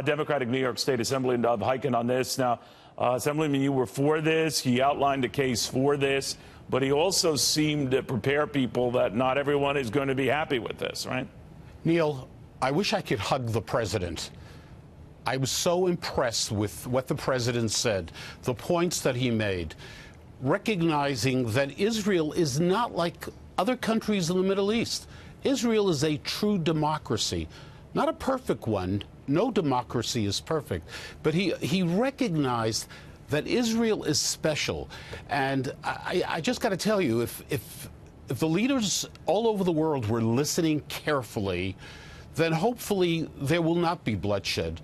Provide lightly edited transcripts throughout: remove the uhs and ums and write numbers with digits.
Democratic New York State Assemblyman Dov Hikind on this. Now, Assemblyman, you were for this. He outlined a case for this, but he also seemed to prepare people that not everyone is going to be happy with this, right? Neil, I wish I could hug the president. I was so impressed with what the president said, the points that he made, recognizing that Israel is not like other countries in the Middle East. Israel is a true democracy, not a perfect one. No democracy is perfect. But he recognized that Israel is special. And I just got to tell you, if the leaders all over the world were listening carefully, then hopefully there will not be bloodshed.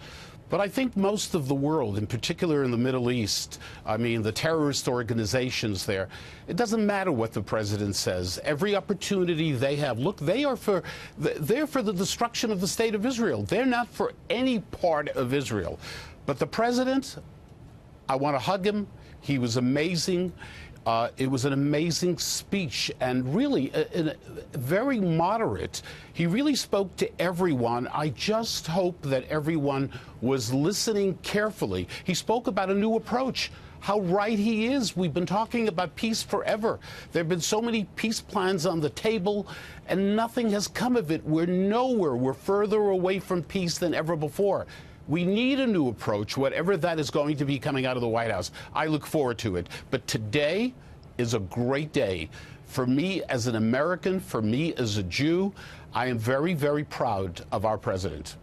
But I think most of the world, in particular in the Middle East, I mean, the terrorist organizations there, it doesn't matter what the president says. Every opportunity they have, look, they're for the destruction of the state of Israel. They're not for any part of Israel. But the president, I want to hug him. He was amazing. It was an amazing speech and really very moderate. He really spoke to everyone. I just hope that everyone was listening carefully. He spoke about a new approach. How right he is. We've been talking about peace forever. There have been so many peace plans on the table, and nothing has come of it. We're nowhere. We're further away from peace than ever before. We need a new approach, whatever that is going to be coming out of the White House. I look forward to it. But today is a great day. For me as an American, for me as a Jew, I am very, very proud of our president.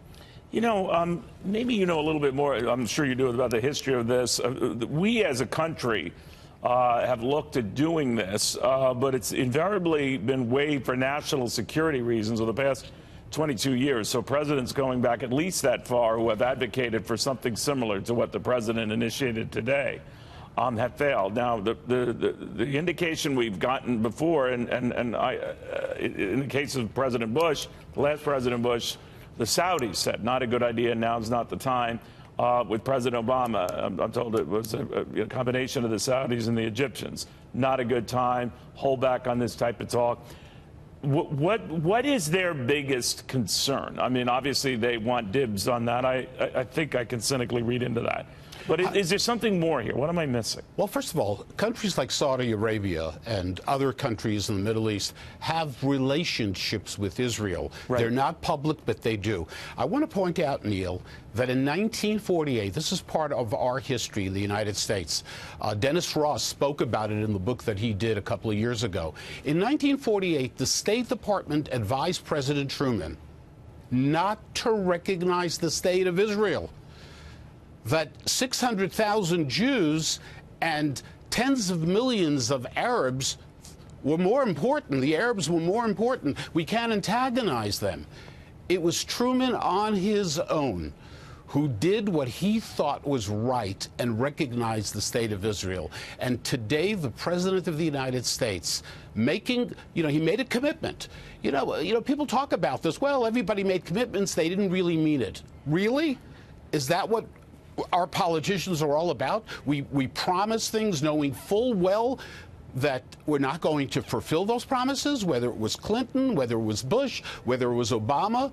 You know, maybe you know a little bit more, I'm sure you do, about the history of this. We as a country have looked at doing this, but it's invariably been waived for national security reasons over the past 22 years. So presidents going back at least that far who have advocated for something similar to what the president initiated today have failed. Now, the indication we've gotten before, and in the case of President Bush, the last President Bush, the Saudis said, not a good idea, now's not the time. With President Obama, I'm told it was a combination of the Saudis and the Egyptians. Not a good time, hold back on this type of talk. What is their biggest concern? I mean, obviously they want dibs on that. I think I can cynically read into that. But is there something more here? What am I missing? Well, first of all, countries like Saudi Arabia and other countries in the Middle East have relationships with Israel. Right. They're not public, but they do. I want to point out, Neil, that in 1948, this is part of our history in the United States. Dennis Ross spoke about it in the book that he did a couple of years ago. In 1948, the State Department advised President Truman not to recognize the state of Israel. That 600,000 Jews and tens of millions of Arabs were more important. The Arabs were more important. We can't antagonize them. It was Truman on his own who did what he thought was right and recognized the state of Israel. And today, the President of the United States making, he made a commitment. You know, people talk about this. Well, everybody made commitments. They didn't really mean it. Really? Is that what our politicians are all about? We promise things knowing full well that we're not going to fulfill those promises, whether it was Clinton, whether it was Bush, whether it was Obama.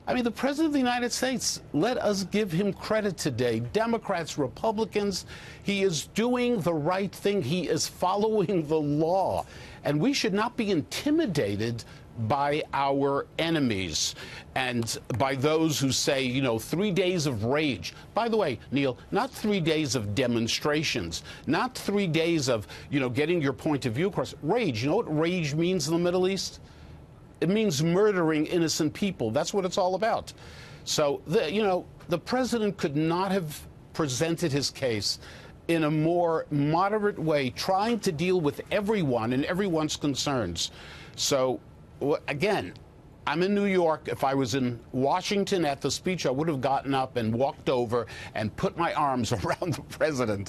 I mean, the President of the United States, let us give him credit today. Democrats, Republicans, he is doing the right thing. He is following the law. And we should not be intimidated by our enemies and by those who say, 3 days of rage. By the way, Neil, not 3 days of demonstrations, not 3 days of, getting your point of view across. Rage, you know what rage means in the Middle East? It means murdering innocent people. That's what it's all about. So, the president could not have presented his case in a more moderate way, trying to deal with everyone and everyone's concerns. So, again, I'm in New York. If I was in Washington at the speech, I would have gotten up and walked over and put my arms around the president.